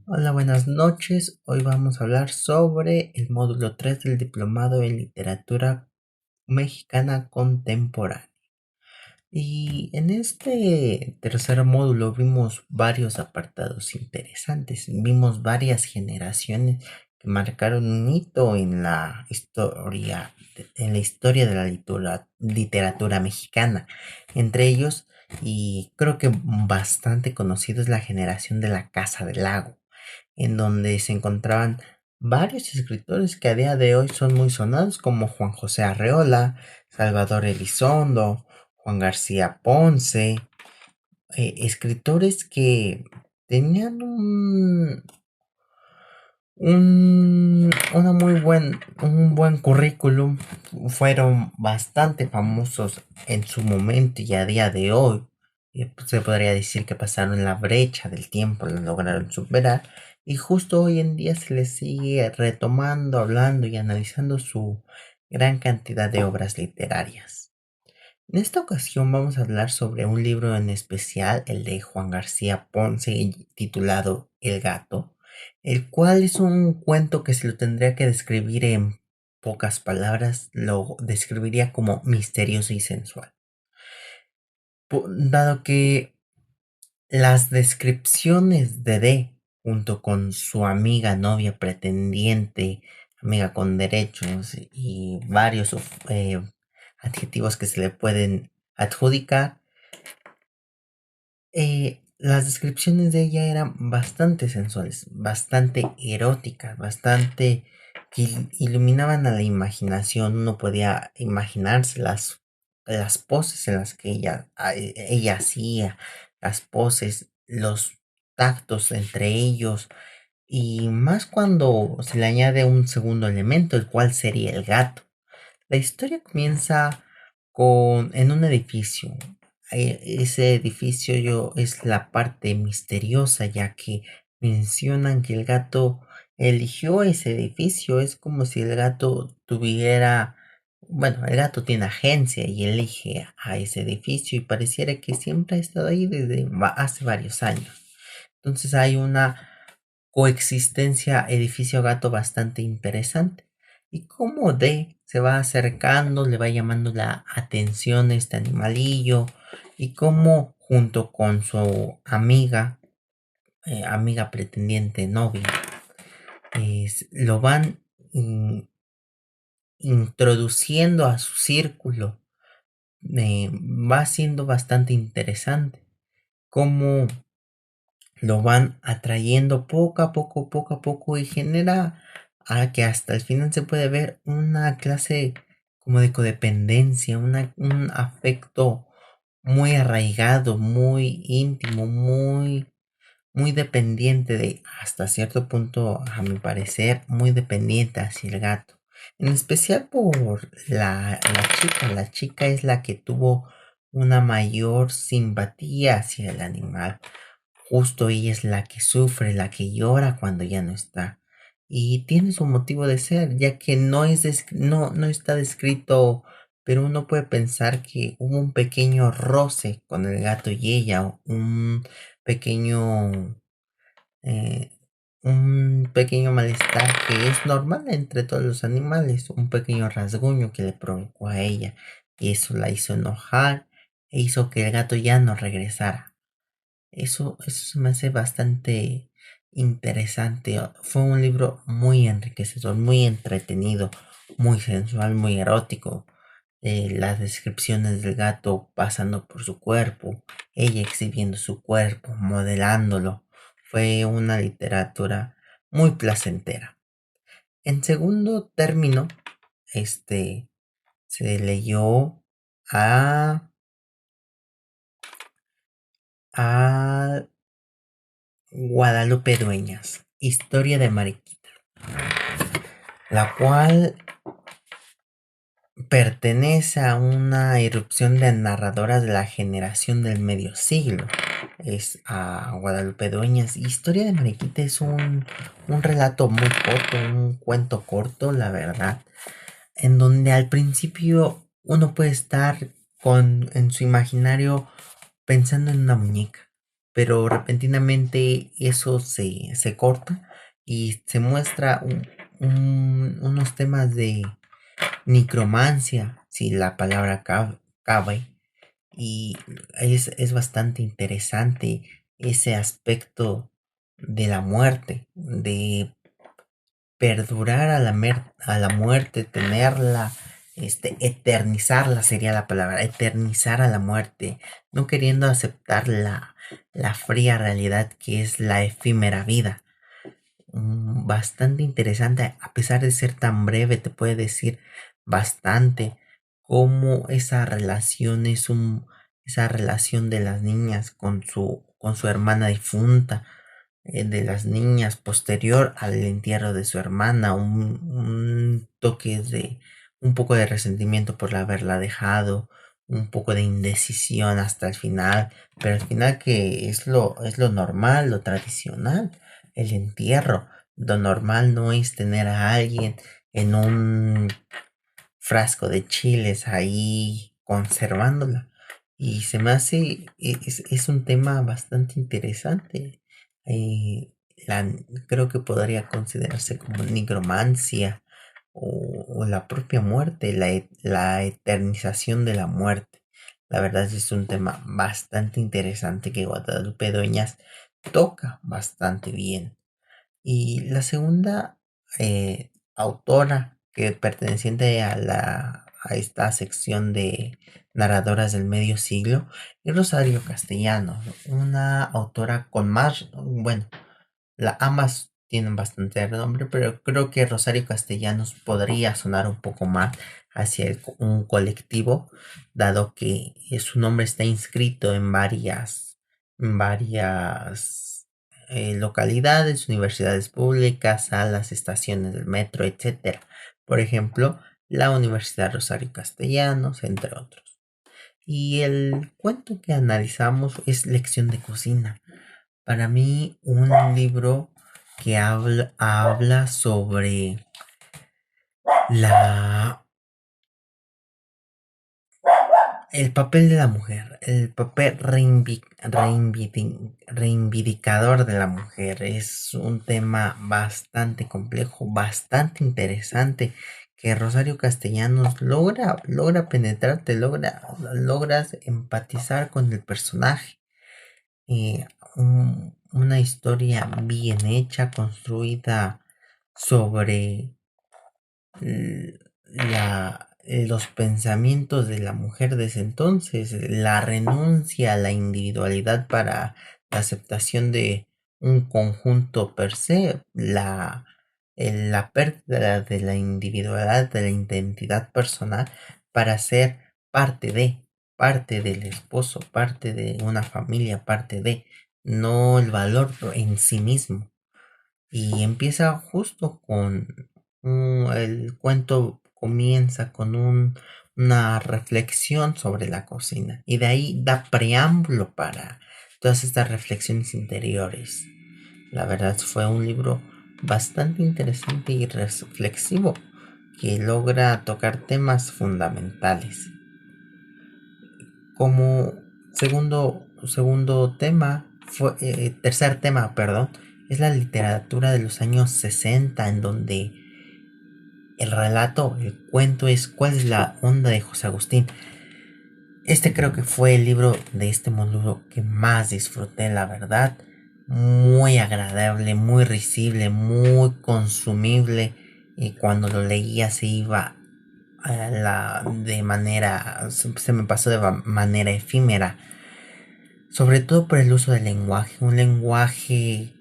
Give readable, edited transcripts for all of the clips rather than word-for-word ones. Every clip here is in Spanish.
Hola, buenas noches. Hoy vamos a hablar sobre el módulo 3 del Diplomado en Literatura Mexicana Contemporánea. Y en este tercer módulo vimos varios apartados interesantes. Vimos varias generaciones que marcaron un hito en la historia de la literatura mexicana. Entre ellos, y creo que bastante conocido, es la generación de la Casa del Lago, en donde se encontraban varios escritores que a día de hoy son muy sonados, como Juan José Arreola, Salvador Elizondo, Juan García Ponce, escritores que tenían un buen currículum, fueron bastante famosos en su momento y a día de hoy. Pues, se podría decir que pasaron la brecha del tiempo, lo lograron superar y justo hoy en día se les sigue retomando, hablando y analizando su gran cantidad de obras literarias. En esta ocasión vamos a hablar sobre un libro en especial, el de Juan García Ponce, titulado El gato, el cual es un cuento que, si lo tendría que describir en pocas palabras, lo describiría como misterioso y sensual. Dado que las descripciones de D, junto con su amiga, novia, pretendiente, amiga con derechos y varios adjetivos que se le pueden adjudicar, las descripciones de ella eran bastante sensuales, bastante eróticas, bastante que iluminaban a la imaginación. Uno podía imaginarse las poses en las que ella hacía, las poses, los tactos entre ellos, y más cuando se le añade un segundo elemento, el cual sería el gato. La historia comienza en un edificio. Ese edificio es la parte misteriosa, ya que mencionan que el gato eligió ese edificio. Es como si el gato tuviera, bueno, el gato tiene agencia y elige a ese edificio, y pareciera que siempre ha estado ahí desde hace varios años. Entonces hay una coexistencia edificio-gato bastante interesante. Y como D se va acercando, le va llamando la atención este animalillo, y cómo junto con su amiga pretendiente novia, lo van introduciendo a su círculo. Va siendo bastante interesante cómo lo van atrayendo poco a poco, y genera a que hasta el final se puede ver una clase como de codependencia, un afecto muy arraigado, muy íntimo, muy dependiente de, hasta cierto punto, a mi parecer, muy dependiente hacia el gato. En especial por la chica. La chica es la que tuvo una mayor simpatía hacia el animal. Justo ella es la que sufre, la que llora cuando ya no está. Y tiene su motivo de ser, ya que no está descrito, pero uno puede pensar que hubo un pequeño roce con el gato y ella, pequeño, eh, un pequeño malestar que es normal entre todos los animales, un pequeño rasguño que le provocó a ella, y eso la hizo enojar e hizo que el gato ya no regresara. Eso se me hace bastante interesante. Fue un libro muy enriquecedor, muy entretenido, muy sensual, muy erótico. Las descripciones del gato pasando por su cuerpo, ella exhibiendo su cuerpo, modelándolo. Fue una literatura muy placentera. En segundo término, este se leyó a, a Guadalupe Dueñas, Historia de Mariquita, la cual pertenece a una irrupción de narradoras de la generación del medio siglo. Es a Guadalupe Dueñas. Historia de Mariquita es un relato muy corto, un cuento corto, la verdad, en donde al principio uno puede estar en su imaginario pensando en una muñeca. pero repentinamente eso se corta y se muestra unos temas de necromancia, si la palabra cabe, y es bastante interesante ese aspecto de la muerte, de perdurar a la muerte, tenerla, eternizarla sería la palabra, eternizar a la muerte, no queriendo aceptar la fría realidad que es la efímera vida. Bastante interesante, a pesar de ser tan breve, te puede decir bastante cómo esa relación de las niñas con su hermana difunta, de las niñas posterior al entierro de su hermana, un toque de un poco de resentimiento por haberla dejado, un poco de indecisión hasta el final, pero al final que es lo normal, lo tradicional, el entierro. Lo normal no es tener a alguien en un frasco de chiles ahí conservándola. Y se me hace, es un tema bastante interesante. Eh, la- Creo que podría considerarse como nigromancia o la propia muerte, la eternización de la muerte. La verdad es un tema bastante interesante que Guadalupe Dueñas toca bastante bien. Y la segunda autora que perteneciente a esta sección de narradoras del medio siglo es Rosario Castellanos, una autora con más, bueno, ambas tienen bastante renombre, pero creo que Rosario Castellanos podría sonar un poco más hacia un colectivo, dado que su nombre está inscrito en varias localidades, universidades públicas, salas, estaciones del metro, etcétera. Por ejemplo, la Universidad Rosario Castellanos, entre otros. Y el cuento que analizamos es Lección de Cocina. Para mí, un libro que habla sobre la, el papel de la mujer, el papel reivindicador de la mujer. Es un tema bastante complejo, bastante interesante, que Rosario Castellanos logra penetrarte, logras empatizar con el personaje. eh, una historia bien hecha, construida sobre los pensamientos de la mujer de ese entonces, la renuncia a la individualidad para la aceptación de un conjunto per se, la pérdida de la individualidad, de la identidad personal para ser parte parte del esposo, parte de una familia, parte de, no el valor en sí mismo. Y empieza justo con el cuento comienza con una reflexión sobre la cocina y de ahí da preámbulo para todas estas reflexiones interiores. La verdad fue un libro bastante interesante y reflexivo que logra tocar temas fundamentales. Como segundo tema, tercer tema, perdón, es la literatura de los años 60, en donde el relato, el cuento es ¿cuál es la onda de José Agustín? Este creo que fue el libro de este módulo que más disfruté, la verdad. Muy agradable, muy risible, muy consumible. Y cuando lo leía se iba de manera, se me pasó de manera efímera. Sobre todo por el uso del lenguaje, un lenguaje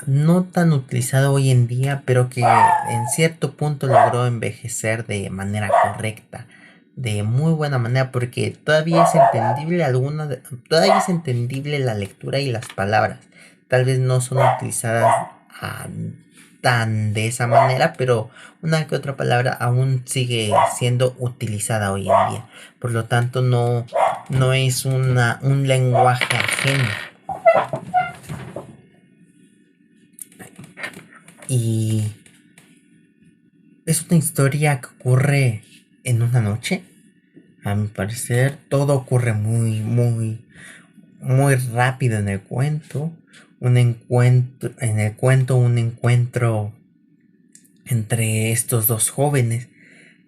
no tan utilizado hoy en día, pero que en cierto punto logró envejecer de manera correcta, de muy buena manera, porque todavía es entendible todavía es entendible la lectura y las palabras. Tal vez no son utilizadas ah, tan de esa manera, pero una que otra palabra aún sigue siendo utilizada hoy en día. Por lo tanto, no es un lenguaje ajeno. Y es una historia que ocurre en una noche. A mi parecer, todo ocurre muy, muy, muy rápido en el cuento, un encuentro entre estos dos jóvenes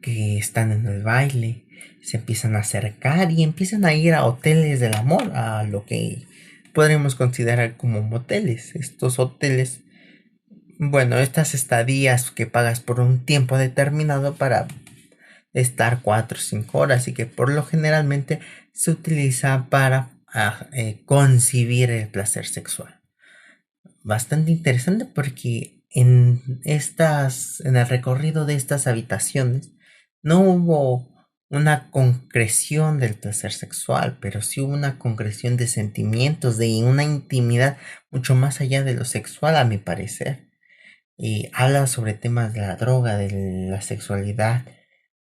que están en el baile, se empiezan a acercar y empiezan a ir a hoteles del amor, a lo que podríamos considerar como moteles. Estos hoteles, bueno, estas estadías que pagas por un tiempo determinado para estar 4 o 5 horas y que por lo generalmente se utiliza para concebir el placer sexual. Bastante interesante porque en el recorrido de estas habitaciones no hubo una concreción del placer sexual, pero sí hubo una concreción de sentimientos, de una intimidad mucho más allá de lo sexual, a mi parecer. Y habla sobre temas de la droga, de la sexualidad,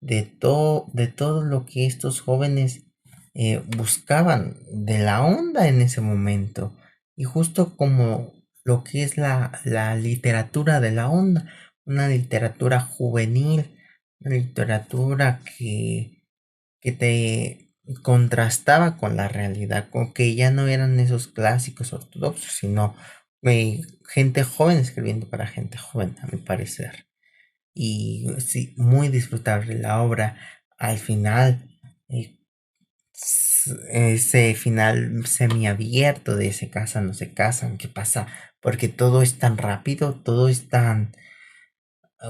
de todo lo que estos jóvenes buscaban de la onda en ese momento. Y justo como lo que es la literatura de la onda, una literatura juvenil, una literatura que te contrastaba con la realidad, con que ya no eran esos clásicos ortodoxos, sino gente joven escribiendo para gente joven, a mi parecer. Y sí, muy disfrutable la obra. Al final, eh, ese final semiabierto de se casan, no se casan, ¿qué pasa? Porque todo es tan rápido, todo es tan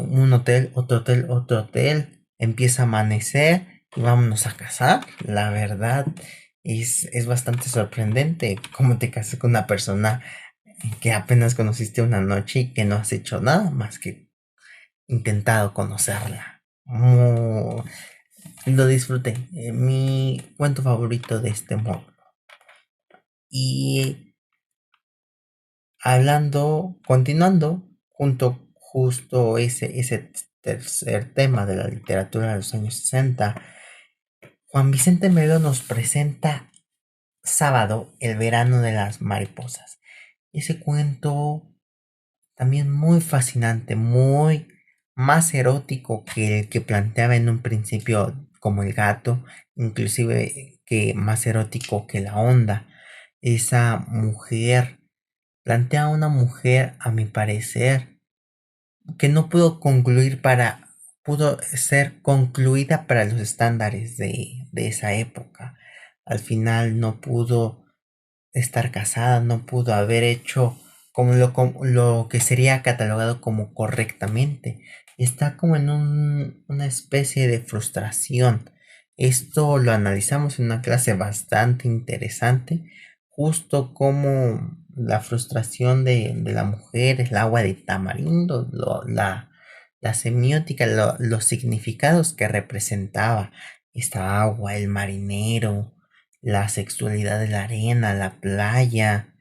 un hotel, otro hotel, otro hotel, empieza a amanecer y vámonos a casar. La verdad es bastante sorprendente cómo te casas con una persona que apenas conociste una noche y que no has hecho nada más que intentado conocerla. Lo disfruté. Mi cuento favorito de este modo. Y continuando, justo ese tercer tema de la literatura de los años 60, Juan Vicente Melo nos presenta Sábado, el verano de las mariposas. Ese cuento también muy fascinante, muy más erótico que el que planteaba en un principio como el gato, inclusive que más erótico que la onda. Esa mujer plantea a una mujer, a mi parecer, que no pudo ser concluida para los estándares de esa época. Al final no pudo estar casada, no pudo haber hecho como lo que sería catalogado como correctamente. Está como en una especie de frustración. Esto lo analizamos en una clase bastante interesante, justo como la frustración de la mujer, el agua de tamarindo, la semiótica, los significados que representaba esta agua, el marinero, la sexualidad de la arena, la playa,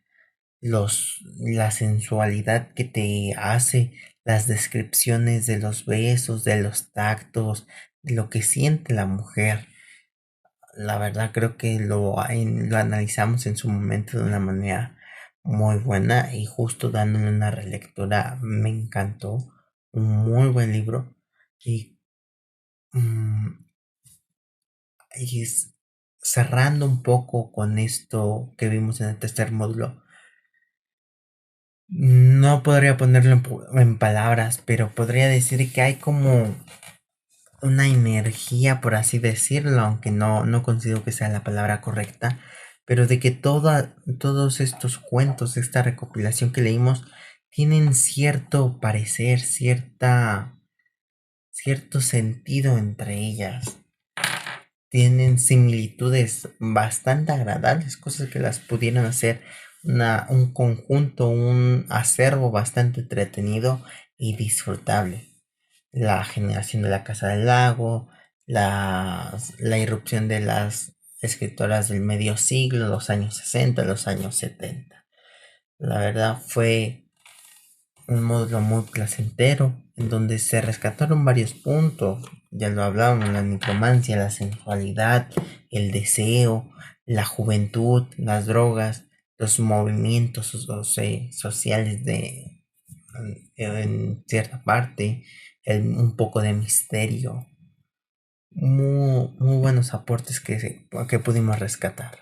la sensualidad que te hace, las descripciones de los besos, de los tactos, de lo que siente la mujer. La verdad creo que lo analizamos en su momento de una manera muy buena y justo dándole una relectura me encantó. Un muy buen libro y, mm, y cerrando un poco con esto que vimos en el tercer módulo. No podría ponerlo en palabras, pero podría decir que hay como una energía, por así decirlo, aunque no considero que sea la palabra correcta, pero de que todos estos cuentos, esta recopilación que leímos, tienen cierto parecer, cierto sentido entre ellas. Tienen similitudes bastante agradables, cosas que las pudieran hacer un conjunto, un acervo bastante entretenido y disfrutable. La generación de la Casa del Lago, la irrupción de las escritoras del medio siglo, los años 60, los años 70. La verdad fue un módulo muy placentero, en donde se rescataron varios puntos, ya lo hablábamos, la necromancia, la sensualidad, el deseo, la juventud, las drogas, los movimientos sociales en cierta parte, un poco de misterio, muy buenos aportes que pudimos rescatar.